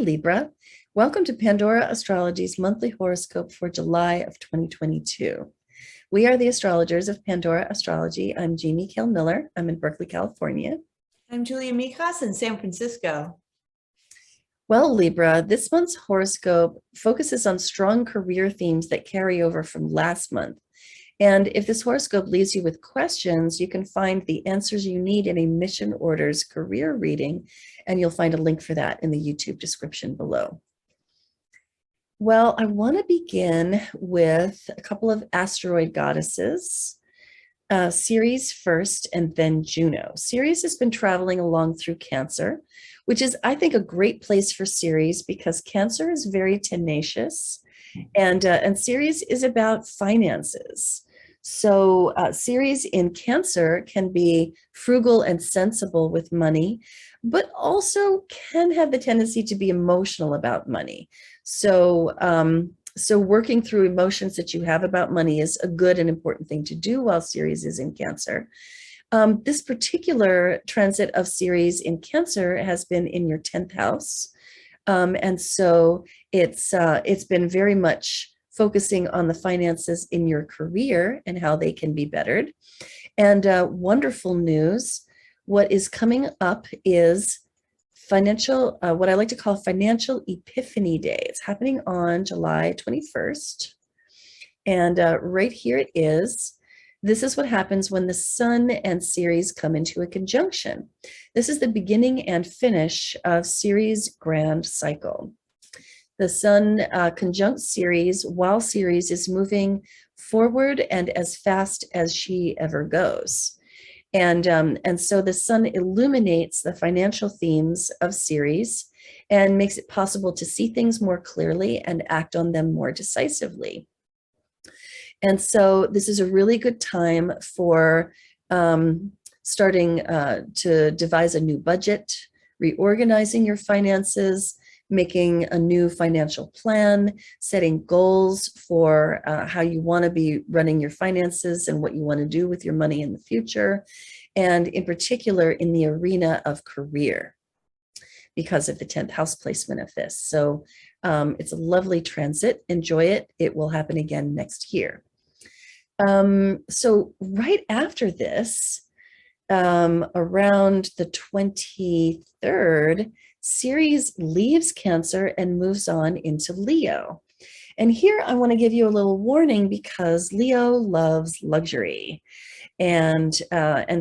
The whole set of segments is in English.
Libra. Welcome to Pandora Astrology's monthly horoscope for July of 2022. We are the astrologers of Pandora Astrology. I'm Jamie Kale Miller. I'm in Berkeley, California. I'm Julia Mijas in San Francisco. Well, Libra, this month's horoscope focuses on strong career themes that carry over from last month. And if this horoscope leaves you with questions, you can find the answers you need in a Mission Orders career reading, and you'll find a link for that in the YouTube description below. Well, I want to begin with a couple of asteroid goddesses, Ceres first and then Juno. Ceres has been traveling along through Cancer, which is, I think, a great place for Ceres because Cancer is very tenacious. And Ceres is about finances. So Ceres in Cancer can be frugal and sensible with money, but also can have the tendency to be emotional about money. So working through emotions that you have about money is a good and important thing to do while Ceres is in Cancer. This particular transit of Ceres in Cancer has been in your 10th house. And so it's been very much focusing on the finances in your career and how they can be bettered. And wonderful news, what is coming up is financial, what I like to call Financial Epiphany Day. It's happening on July 21st. And right here it is. This is what happens when the Sun and Ceres come into a conjunction. This is the beginning and finish of Ceres' grand cycle. The Sun conjuncts Ceres while Ceres is moving forward and as fast as she ever goes. And so the Sun illuminates the financial themes of Ceres and makes it possible to see things more clearly and act on them more decisively. And so this is a really good time for starting to devise a new budget, reorganizing your finances, making a new financial plan, setting goals for how you want to be running your finances and what you want to do with your money in the future, and in particular in the arena of career because of the 10th house placement of this. So it's a lovely transit. Enjoy it. It will happen again next year. So right after this, around the 23rd, Ceres leaves Cancer and moves on into Leo. And here I want to give you a little warning because Leo loves luxury. And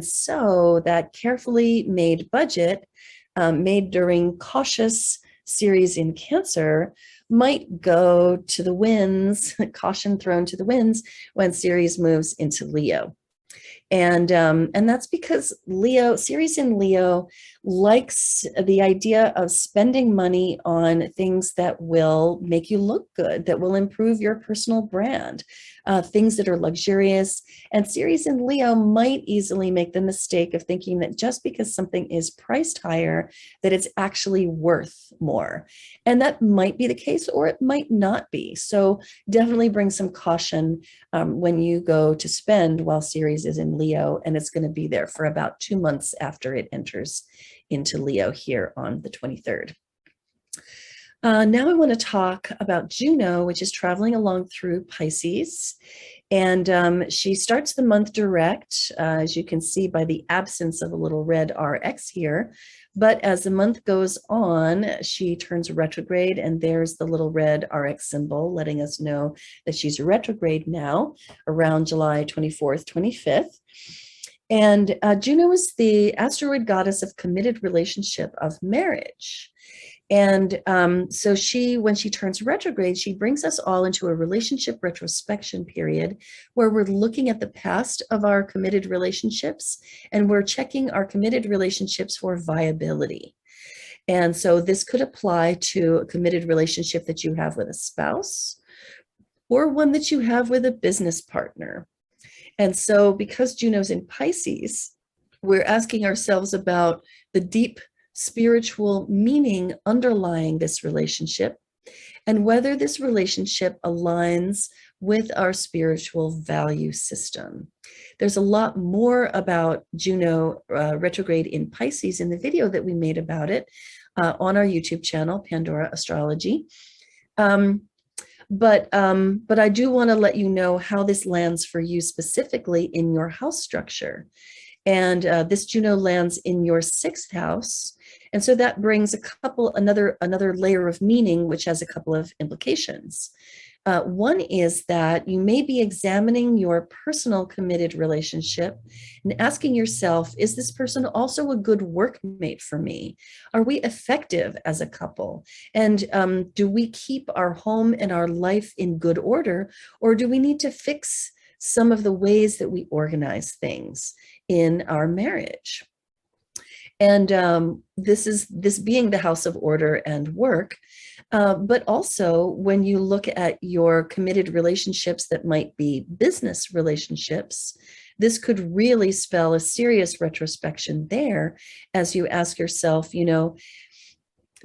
so that carefully made budget made during cautious Ceres in Cancer might go to the winds, caution thrown to the winds when Ceres moves into Leo. And that's because Ceres in Leo likes the idea of spending money on things that will make you look good, that will improve your personal brand, things that are luxurious. And Ceres in Leo might easily make the mistake of thinking that just because something is priced higher, that it's actually worth more. And that might be the case, or it might not be. So definitely bring some caution when you go to spend while Ceres is in Leo, and it's going to be there for about 2 months after it enters into Leo here on the 23rd. Now I want to talk about Juno, which is traveling along through Pisces. And she starts the month direct, as you can see by the absence of a little red RX here. But as the month goes on, she turns retrograde, and there's the little red RX symbol letting us know that she's retrograde now around July 24th, 25th. And Juno is the asteroid goddess of committed relationship, of marriage. And so when she turns retrograde, she brings us all into a relationship retrospection period where we're looking at the past of our committed relationships and we're checking our committed relationships for viability. And so this could apply to a committed relationship that you have with a spouse or one that you have with a business partner. And so because Juno's in Pisces, we're asking ourselves about the deep spiritual meaning underlying this relationship and whether this relationship aligns with our spiritual value system. There's a lot more about Juno retrograde in Pisces in the video that we made about it. on our YouTube channel, Pandora Astrology. But I do want to let you know how this lands for you specifically in your house structure. And this Juno lands in your 6th house. And so that brings another layer of meaning, which has a couple of implications. One is that you may be examining your personal committed relationship and asking yourself, is this person also a good workmate for me? Are we effective as a couple? And do we keep our home and our life in good order? Or do we need to fix some of the ways that we organize things in our marriage? And this being the house of order and work, but also when you look at your committed relationships that might be business relationships, this could really spell a serious retrospection there as you ask yourself,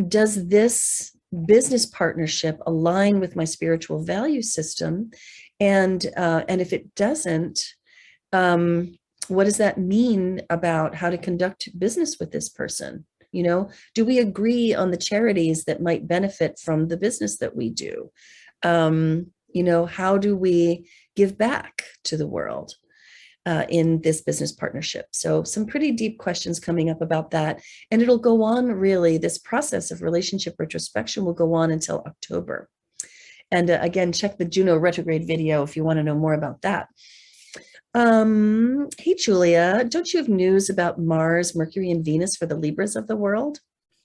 does this business partnership align with my spiritual value system? And if it doesn't, what does that mean about how to conduct business with this person? Do we agree on the charities that might benefit from the business that we do? How do we give back to the world in this business partnership? So some pretty deep questions coming up about that. And it'll go on, really, this process of relationship retrospection will go on until October. And again, check the Juno retrograde video if you want to know more about that. Hey, Julia, don't you have news about Mars, Mercury, and Venus for the Libras of the world?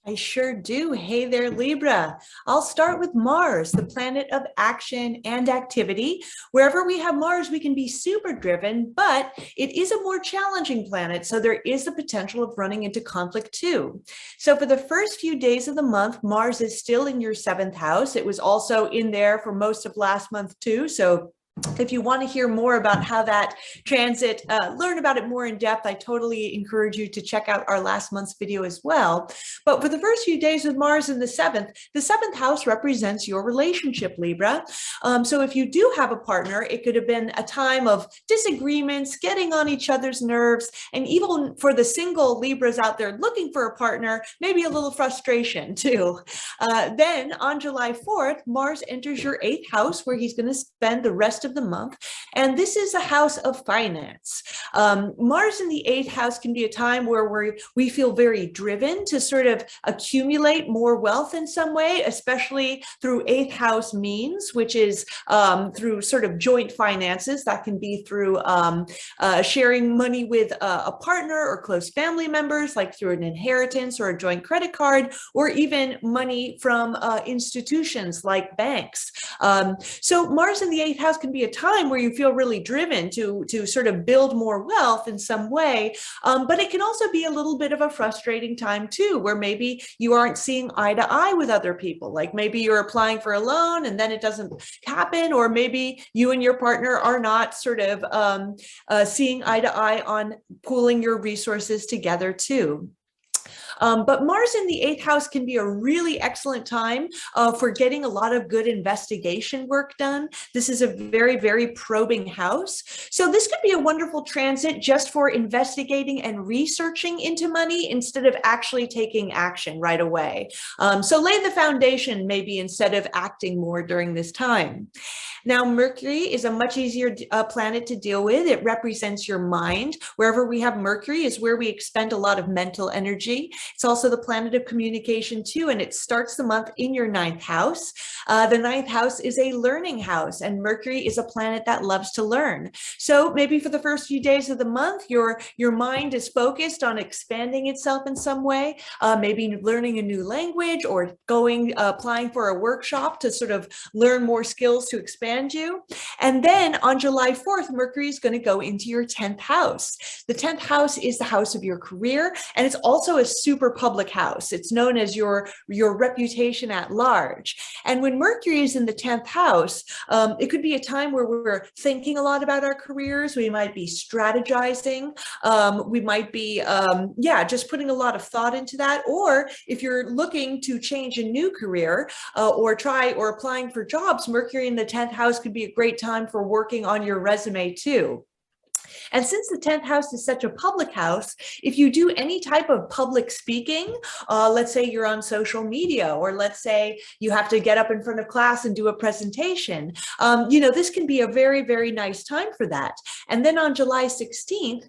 I sure do. Hey there, Libra. I'll start with Mars, the planet of action and activity. Wherever we have Mars, we can be super driven, but it is a more challenging planet, so there is the potential of running into conflict too. So for the first few days of the month, Mars is still in your 7th house. It was also in there for most of last month too, so if you want to hear more about how that transit, learn about it more in depth, I totally encourage you to check out our last month's video as well. But for the first few days with Mars in the 7th house represents your relationship, Libra. So if you do have a partner, it could have been a time of disagreements, getting on each other's nerves, and even for the single Libras out there looking for a partner, maybe a little frustration too. Then on July 4th, Mars enters your 8th house, where he's going to spend the rest of the month. And this is a house of finance. Mars in the 8th house can be a time where we feel very driven to sort of accumulate more wealth in some way, especially through 8th house means, which is through sort of joint finances. That can be through sharing money with a partner or close family members, like through an inheritance or a joint credit card, or even money from institutions like banks. So Mars in the 8th house can be a time where you feel really driven to sort of build more wealth in some way. But it can also be a little bit of a frustrating time too, where maybe you aren't seeing eye to eye with other people. Like maybe you're applying for a loan and then it doesn't happen, or maybe you and your partner are not sort of seeing eye to eye on pooling your resources together too. But Mars in the 8th house can be a really excellent time for getting a lot of good investigation work done. This is a very, very probing house. So this could be a wonderful transit just for investigating and researching into money instead of actually taking action right away. So lay the foundation maybe instead of acting more during this time. Now, Mercury is a much easier planet to deal with. It represents your mind. Wherever we have Mercury is where we expend a lot of mental energy. It's also the planet of communication too, and it starts the month in your 9th house. The 9th house is a learning house, and Mercury is a planet that loves to learn. So maybe for the first few days of the month, your mind is focused on expanding itself in some way, maybe learning a new language or applying for a workshop to sort of learn more skills to expand you. And then on July 4th, Mercury is going to go into your 10th house. The 10th house is the house of your career, and it's also a super public house. It's known as your reputation at large. And when Mercury is in the 10th house, it could be a time where we're thinking a lot about our careers. We might be strategizing. We might be, just putting a lot of thought into that. Or if you're looking to change a new career or applying for jobs, Mercury in the 10th house could be a great time for working on your resume too. And since the 10th house is such a public house, if you do any type of public speaking, let's say you're on social media, or let's say you have to get up in front of class and do a presentation, this can be a very, very nice time for that. And then on July 16th,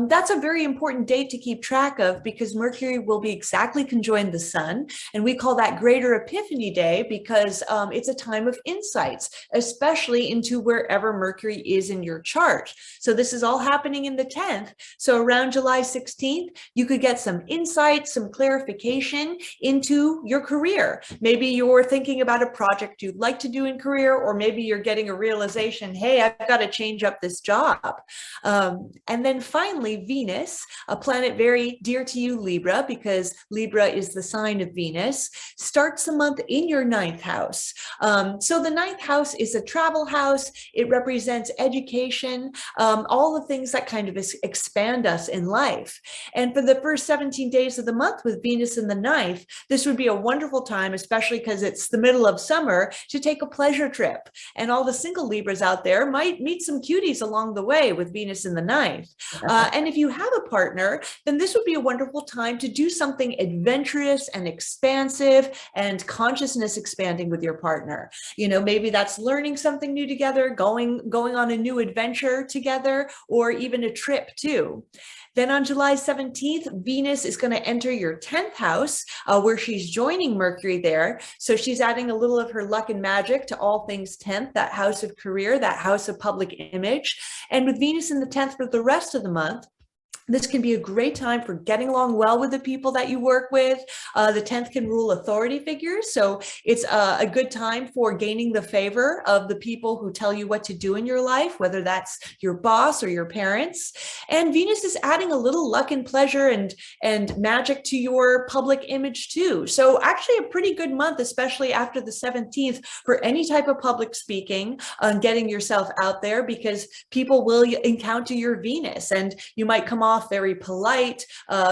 that's a very important date to keep track of, because Mercury will be exactly conjoined the sun. And we call that Greater Epiphany Day because it's a time of insights, especially into wherever Mercury is in your chart. So this is all happening in the 10th. So around July 16th, you could get some insight, some clarification into your career. Maybe you're thinking about a project you'd like to do in career, or maybe you're getting a realization, hey, I've got to change up this job. And then finally, Venus, a planet very dear to you, Libra, because Libra is the sign of Venus, starts the month in your 9th house. So the 9th house is a travel house. It represents education, all the things that kind of expand us in life. And for the first 17 days of the month with Venus in the 9th, this would be a wonderful time, especially because it's the middle of summer, to take a pleasure trip. And all the single Libras out there might meet some cuties along the way with Venus in the 9th. And if you have a partner, then this would be a wonderful time to do something adventurous and expansive and consciousness expanding with your partner. Maybe that's learning something new together, going on a new adventure together, or even a trip too. Then on July 17th, Venus is going to enter your 10th house, where she's joining Mercury there. So she's adding a little of her luck and magic to all things 10th, that house of career, that house of public image. And with Venus in the 10th for the rest of the month, this can be a great time for getting along well with the people that you work with. The 10th can rule authority figures. So it's a good time for gaining the favor of the people who tell you what to do in your life, whether that's your boss or your parents. And Venus is adding a little luck and pleasure and magic to your public image too. So actually a pretty good month, especially after the 17th, for any type of public speaking and getting yourself out there, because people will encounter your Venus, and you might come off very polite,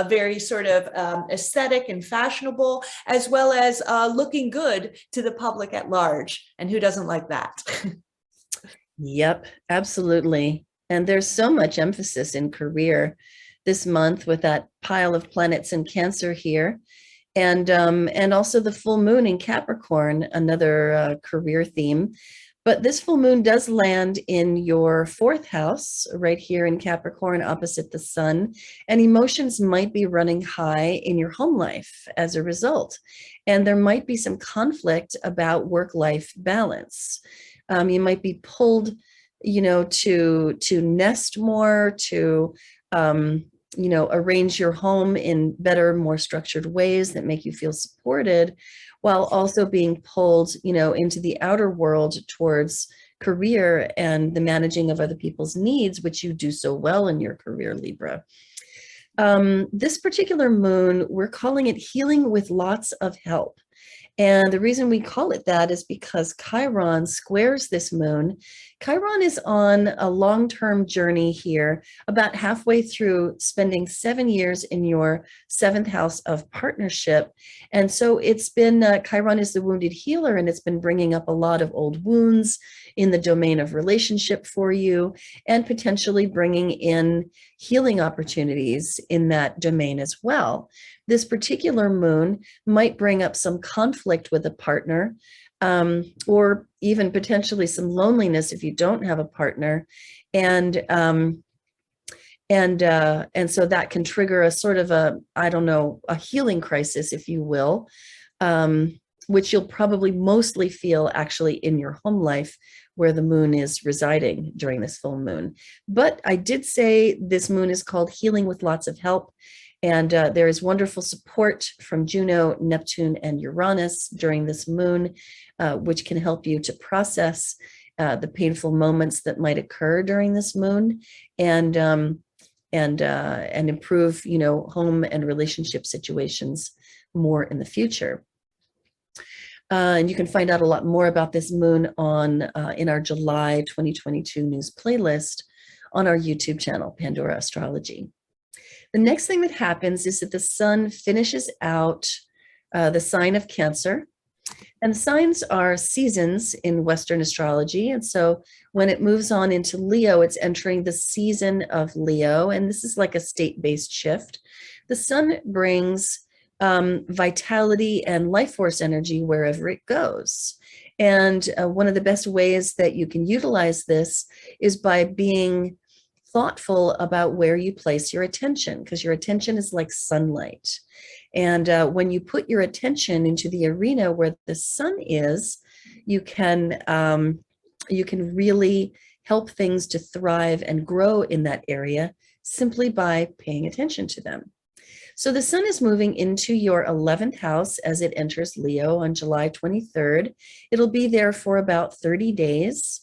very sort of aesthetic and fashionable, as well as looking good to the public at large. And who doesn't like that? Yep, absolutely. And there's so much emphasis in career this month with that pile of planets in Cancer here. And also the full moon in Capricorn, another career theme. But this full moon does land in your 4th house, right here in Capricorn, opposite the sun, and emotions might be running high in your home life as a result. And there might be some conflict about work-life balance. You might be pulled, to nest more, to arrange your home in better, more structured ways that make you feel supported, while also being pulled, into the outer world towards career and the managing of other people's needs, which you do so well in your career, Libra. This particular moon, we're calling it healing with lots of help. And the reason we call it that is because Chiron squares this moon. Chiron is on a long-term journey here, about halfway through, spending 7 years in your 7th house of partnership. And so it's been, Chiron is the wounded healer, and it's been bringing up a lot of old wounds in the domain of relationship for you, and potentially bringing in healing opportunities in that domain as well. This particular moon might bring up some conflict with a partner, or even potentially some loneliness if you don't have a partner, and so that can trigger a sort of a healing crisis, if you will, which you'll probably mostly feel actually in your home life, where the moon is residing during this full moon. But I did say this moon is called healing with lots of help. And there is wonderful support from Juno, Neptune, and Uranus during this moon, which can help you to process the painful moments that might occur during this moon, and improve, home and relationship situations more in the future. And you can find out a lot more about this moon in our July 2022 news playlist on our YouTube channel, Pandora Astrology. The next thing that happens is that the sun finishes out the sign of Cancer, And signs are seasons in Western astrology. And so when it moves on into Leo, it's entering the season of Leo. And this is like a state-based shift. The sun brings vitality and life force energy wherever it goes. And one of the best ways that you can utilize this is by being thoughtful about where you place your attention, because your attention is like sunlight. And when you put your attention into the arena where the sun is, you can really help things to thrive and grow in that area simply by paying attention to them. So the sun is moving into your 11th house as it enters Leo on July 23rd. It'll be there for about 30 days.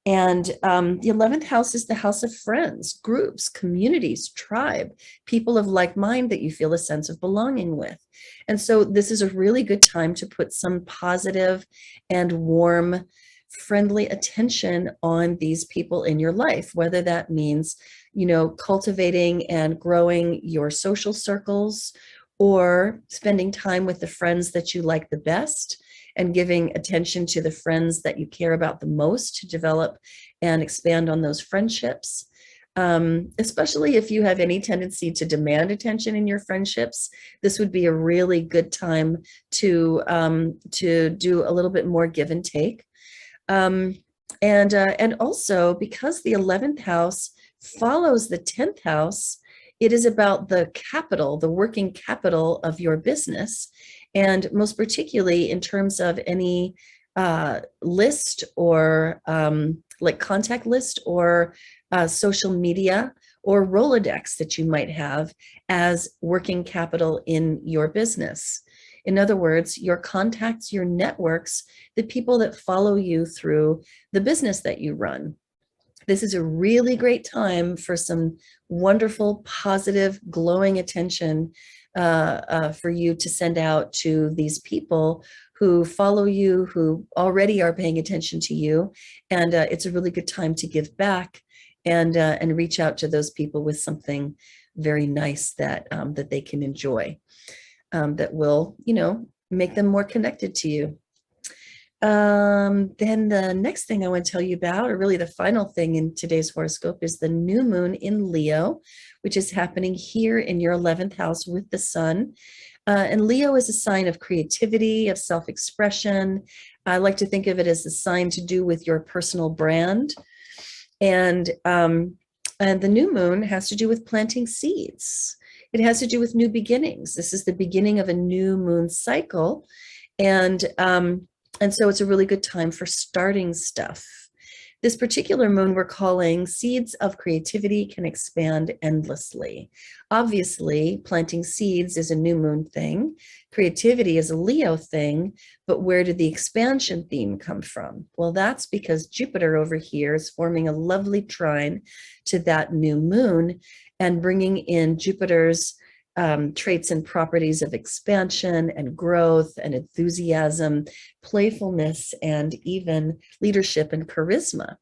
And the 11th house is the house of friends, groups, communities, tribe, people of like mind that you feel a sense of belonging with. And so this is a really good time to put some positive and warm, friendly attention on these people in your life, whether that means, you know, cultivating and growing your social circles, or spending time with the friends that you like the best, and giving attention to the friends that you care about the most to develop and expand on those friendships. Especially if you have any tendency to demand attention in your friendships, this would be a really good time to do a little bit more give and take. And also, because the 11th house follows the 10th house, it is about the capital, the working capital of your business. And most particularly in terms of any list or like contact list or social media or Rolodex that you might have as working capital in your business. In other words, your contacts, your networks, the people that follow you through the business that you run. This is a really great time for some wonderful, positive, glowing attention for you to send out to these people who follow you, who already are paying attention to you. And it's a really good time to give back and reach out to those people with something very nice that that they can enjoy, that will, you know, make them more connected to you. Then the next thing I want to tell you about, or really the final thing in today's horoscope, is the new moon in Leo, which is happening here in your 11th house with the sun. And Leo is a sign of creativity, of self-expression. I like to think of it as a sign to do with your personal brand. And the new moon has to do with planting seeds. It has to do with new beginnings. This is the beginning of a new moon cycle. And so it's a really good time for starting stuff. This particular moon we're calling Seeds of Creativity Can Expand Endlessly. Obviously, planting seeds is a new moon thing. Creativity is a Leo thing, but where did the expansion theme come from? Well, that's because Jupiter over here is forming a lovely trine to that new moon and bringing in Jupiter's traits and properties of expansion and growth and enthusiasm, playfulness, and even leadership and charisma.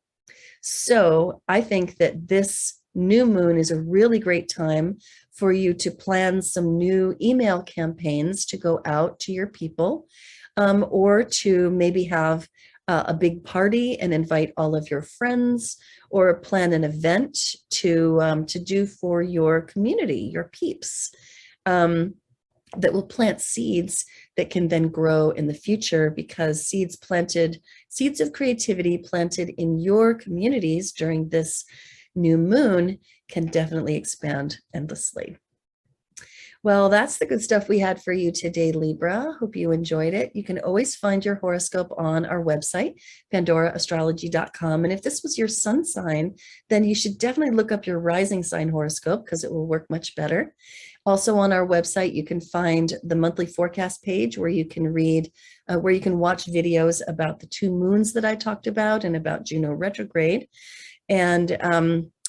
So I think that this new moon is a really great time for you to plan some new email campaigns to go out to your people, or to maybe have a big party and invite all of your friends, or plan an event to do for your community, your peeps, that will plant seeds that can then grow in the future, because seeds of creativity planted in your communities during this new moon can definitely expand endlessly. Well, that's the good stuff we had for you today, Libra. Hope you enjoyed it. You can always find your horoscope on our website, pandoraastrology.com. And if this was your sun sign, then you should definitely look up your rising sign horoscope, because it will work much better. Also on our website, you can find the monthly forecast page where you can read, where you can watch videos about the 2 moons that I talked about and about Juno retrograde.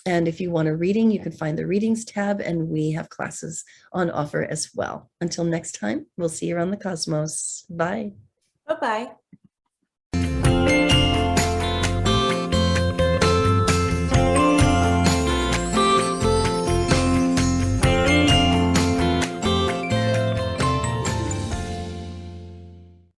And if you want a reading, you can find the readings tab, and we have classes on offer as well. Until next time, we'll see you around the cosmos. Bye. Bye-bye.